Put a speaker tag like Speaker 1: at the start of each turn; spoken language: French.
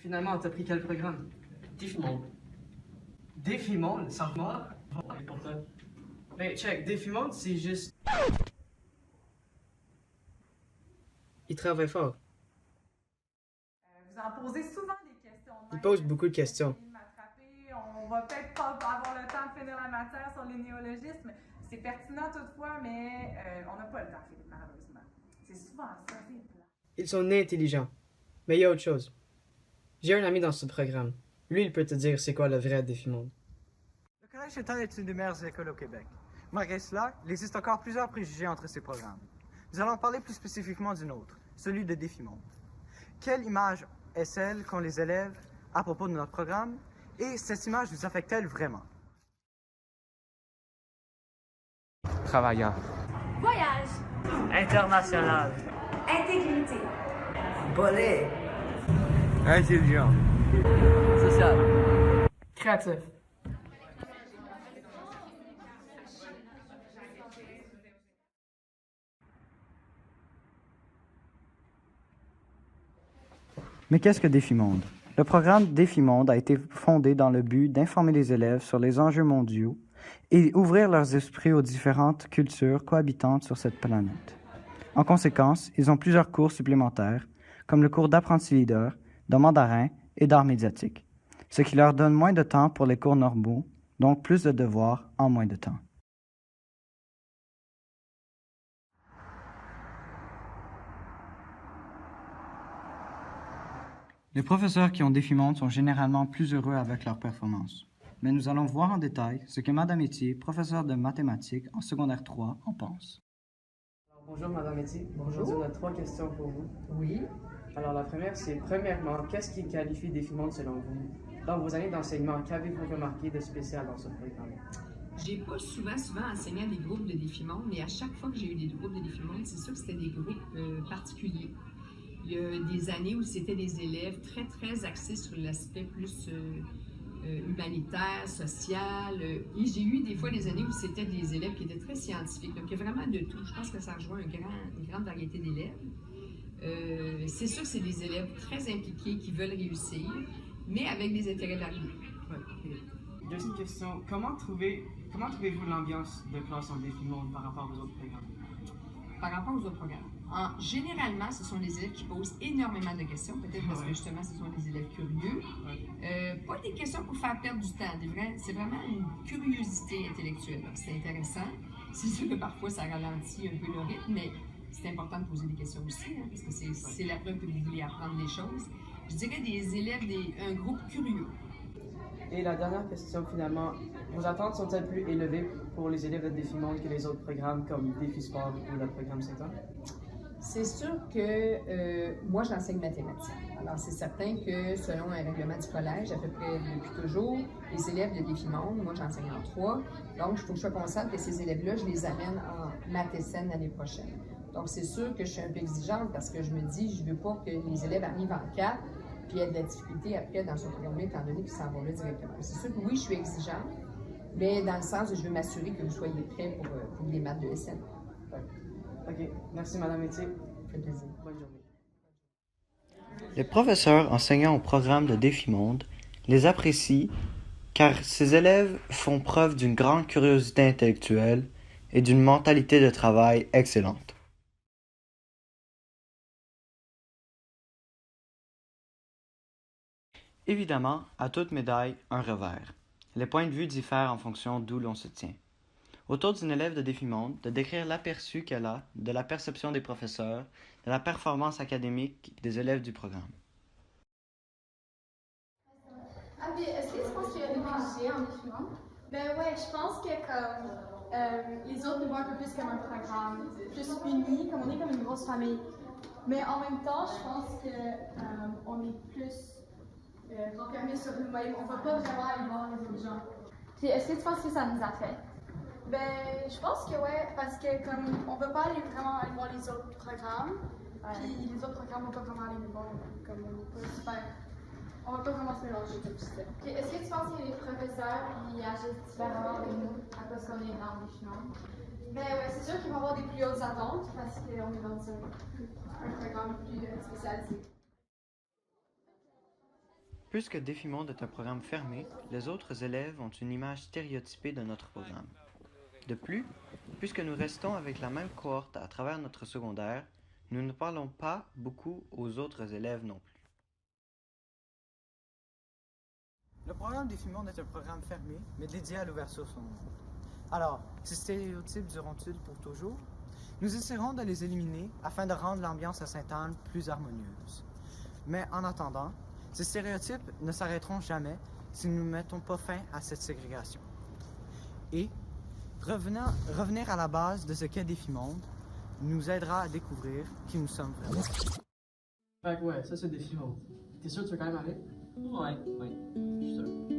Speaker 1: Finalement, t'as pris quel programme?
Speaker 2: Défimonde.
Speaker 1: Défimonde, ça va?
Speaker 2: Pourquoi?
Speaker 1: Mais check, Défimonde, c'est juste... Il travaille fort.
Speaker 3: Vous en posez souvent des questions.
Speaker 1: Il pose beaucoup de questions.
Speaker 3: On va peut-être pas avoir le temps de finir la matière sur les néologismes. C'est pertinent toutefois, mais on n'a pas le temps, Philippe, malheureusement. C'est souvent ça, c'est plat.
Speaker 1: Ils sont nés intelligents. Mais il y a autre chose. J'ai un ami dans ce programme. Lui, il peut te dire c'est quoi le vrai Défimonde.
Speaker 4: Le Collège État est une des meilleures écoles au Québec. Malgré cela, il existe encore plusieurs préjugés entre ces programmes. Nous allons parler plus spécifiquement d'une autre, celui de Défimonde. Quelle image est celle qu'ont les élèves à propos de notre programme et cette image vous affecte-t-elle vraiment?
Speaker 5: Travaillant.
Speaker 6: Voyage.
Speaker 2: International.
Speaker 6: Intégrité.
Speaker 5: Volet. Intelligent.
Speaker 2: Social.
Speaker 1: Créatif.
Speaker 4: Mais qu'est-ce que Défimonde? Le programme Défimonde a été fondé dans le but d'informer les élèves sur les enjeux mondiaux et ouvrir leurs esprits aux différentes cultures cohabitantes sur cette planète. En conséquence, ils ont plusieurs cours supplémentaires, comme le cours d'apprenti leader, de mandarin et d'art médiatique, ce qui leur donne moins de temps pour les cours normaux, donc plus de devoirs en moins de temps. Les professeurs qui ont Défimonde sont généralement plus heureux avec leur performance. Mais nous allons voir en détail ce que Madame Etier, professeure de mathématiques en secondaire 3, en pense.
Speaker 1: Alors, bonjour, Madame Etier. Aujourd'hui, on a 3 questions pour vous.
Speaker 7: Oui.
Speaker 1: Alors, la première, c'est premièrement, qu'est-ce qui qualifie Défimonde selon vous? Dans vos années d'enseignement, qu'avez-vous remarqué de spécial dans ce programme?
Speaker 7: J'ai pas souvent enseigné à des groupes de Défimonde, mais à chaque fois que j'ai eu des groupes de Défimonde, c'est sûr que c'était des groupes particuliers. Il y a des années où c'était des élèves très axés sur l'aspect plus humanitaire, social. Et j'ai eu des fois des années où c'était des élèves qui étaient très scientifiques. Donc, il y a vraiment de tout. Je pense que ça rejoint une grande variété d'élèves. C'est sûr que c'est des élèves très impliqués qui veulent réussir, mais avec des intérêts variés.
Speaker 1: Ouais. Deuxième question, comment trouvez-vous l'ambiance de classe en Défimonde par rapport aux autres programmes?
Speaker 7: Par rapport aux autres programmes. Généralement, ce sont des élèves qui posent énormément de questions, peut-être parce que justement, ce sont des élèves curieux. Pas des questions pour faire perdre du temps, c'est vraiment une curiosité intellectuelle. C'est intéressant. C'est sûr que parfois, ça ralentit un peu le rythme, mais c'est important de poser des questions aussi, hein, parce que c'est la preuve que vous voulez apprendre des choses. Je dirais des élèves, un groupe curieux.
Speaker 1: Et la dernière question, finalement, vos attentes sont-elles plus élevées pour les élèves de Défimonde que les autres programmes comme Défi Sport ou le programme Saint-Anne?
Speaker 7: C'est sûr que moi, j'enseigne mathématiques. Alors, c'est certain que selon un règlement du collège, à peu près depuis toujours, les élèves de Défimonde, moi, j'enseigne en 3. Donc, il faut que je sois consciente que ces élèves-là, je les amène en maths SN l'année prochaine. Donc, c'est sûr que je suis un peu exigeante parce que je me dis, je ne veux pas que les élèves arrivent en 4 puis il y a de la difficulté après dans ce programme-là, étant donné qu'ils s'en vont là directement. C'est sûr que oui, je suis exigeante, mais dans le sens où je veux m'assurer que vous soyez prêts pour les maths de SN.
Speaker 1: OK. Merci, Madame Etier.
Speaker 7: Ça fait plaisir.
Speaker 1: Bonne journée.
Speaker 4: Les professeurs enseignant au programme de Défimonde les apprécient car ces élèves font preuve d'une grande curiosité intellectuelle et d'une mentalité de travail excellente. Évidemment, à toute médaille, un revers. Les points de vue diffèrent en fonction d'où l'on se tient. Autour d'une élève de Défimonde de décrire l'aperçu qu'elle a de la perception des professeurs, de la performance académique des élèves du programme.
Speaker 6: Ah, puis est-ce que tu penses qu'il y a des préjugés en Défimonde? Ben ouais, je pense que comme les autres nous voient un peu plus comme un programme plus uni, comme on est comme une grosse famille. Mais en même temps, je pense que on est plus renfermés sur nous-mêmes. On va pas vraiment aller voir les autres gens. Puis est-ce que tu penses que ça nous affecte? Ben, je pense que ouais, parce que comme on va pas aller vraiment aller voir les autres programmes, puis les autres programmes vont pas vraiment aller nous voir, comme on est pas super. On va pas vraiment se mélanger comme tu disais. Okay. Est-ce que tu penses que les professeurs ils agissent différemment avec nous à cause qu'on est dans les finances? Ben ouais, c'est sûr qu'ils vont avoir des plus hautes attentes parce qu'on est dans un programme plus spécialisé.
Speaker 4: Puisque Défi-Monde est un programme fermé, les autres élèves ont une image stéréotypée de notre programme. De plus, puisque nous restons avec la même cohorte à travers notre secondaire, nous ne parlons pas beaucoup aux autres élèves non plus. Le programme Défi-Monde est un programme fermé, mais dédié à l'ouverture sur le monde. Alors, ces stéréotypes dureront-ils pour toujours? Nous essaierons de les éliminer afin de rendre l'ambiance à Sainte-Anne plus harmonieuse. Mais en attendant, ces stéréotypes ne s'arrêteront jamais si nous ne mettons pas fin à cette ségrégation. Et revenir à la base de ce qu'est Défi-Monde nous aidera à découvrir qui nous sommes vraiment.
Speaker 1: Fait que ouais, ça c'est Défi-Monde. T'es sûr que tu veux quand même aller?
Speaker 2: Ouais, ouais, je suis sûr.